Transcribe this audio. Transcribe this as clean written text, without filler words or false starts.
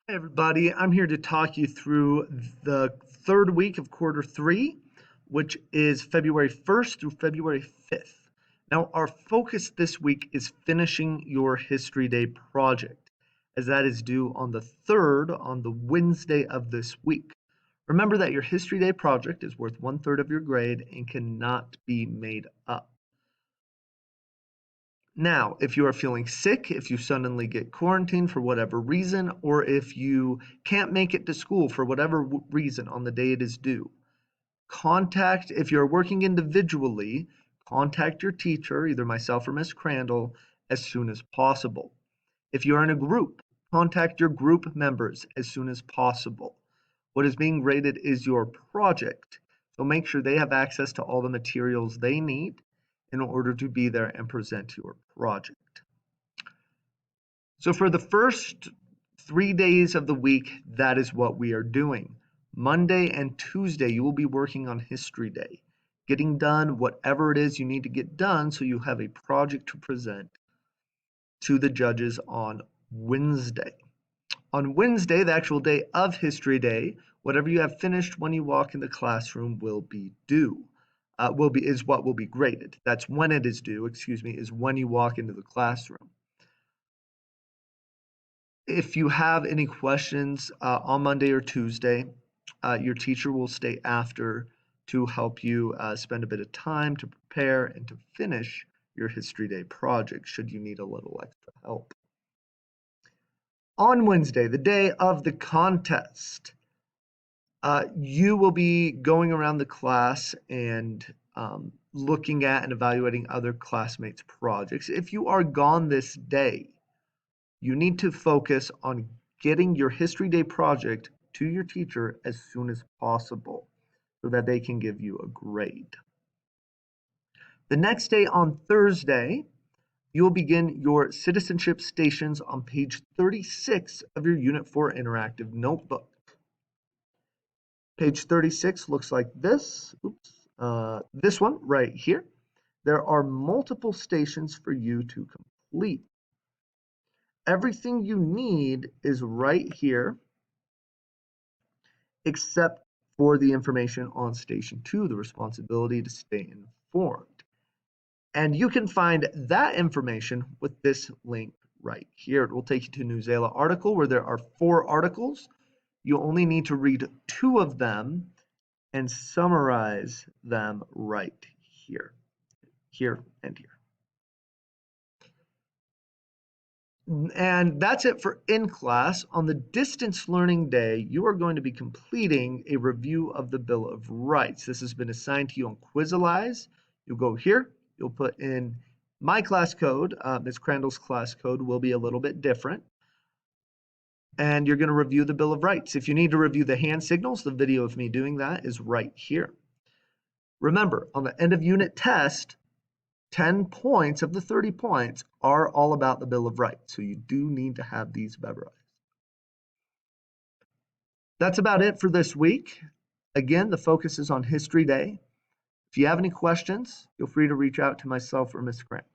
Hey everybody, I'm here to talk you through the third week of quarter three, which is February 1st through February 5th. Now, our focus this week is finishing your History Day project, as that is due on the 3rd, on the Wednesday of this week. Remember that your History Day project is worth 1/3 of your grade and cannot be made up. Now, if you are feeling sick, if you suddenly get quarantined for whatever reason, or if you can't make it to school for whatever reason on the day it is due, if you're working individually, contact your teacher, either myself or Miss Crandall, as soon as possible. If you are in a group, contact your group members as soon as possible. What is being graded is your project, so make sure they have access to all the materials they need in order to be there and present your project. So for the first 3 days of the week, that is what we are doing. Monday and Tuesday, you will be working on History Day, getting done whatever it is you need to get done so you have a project to present to the judges on Wednesday. On Wednesday, the actual day of History Day, whatever you have finished when you walk in the classroom will be due. Is what will be graded. That's when it is due, is when you walk into the classroom. If you have any questions on Monday or Tuesday, your teacher will stay after to help you spend a bit of time to prepare and to finish your History Day project, should you need a little extra help. On Wednesday, the day of the contest, you will be going around the class and looking at and evaluating other classmates' projects. If you are gone this day, you need to focus on getting your History Day project to your teacher as soon as possible so that they can give you a grade. The next day, on Thursday, you will begin your citizenship stations on page 36 of your Unit 4 interactive notebook. Page 36 looks like this. This one right here. There are multiple stations for you to complete. Everything you need is right here, except for the information on Station 2, the responsibility to stay informed. And you can find that information with this link right here. It will take you to a Newsela article where there are 4 articles. You only need to read 2 of them and summarize them right here, and here. And that's it for in class. On the distance learning day, you are going to be completing a review of the Bill of Rights. This has been assigned to you on Quizalize. You'll go here, you'll put in my class code. Ms. Crandall's class code will be a little bit different. And you're going to review the Bill of Rights. If you need to review the hand signals, the video of me doing that is right here. Remember, on the end of unit test, 10 points of the 30 points are all about the Bill of Rights, so you do need to have these memorized. That's about it for this week. Again, the focus is on History Day. If you have any questions, feel free to reach out to myself or Ms. Grant.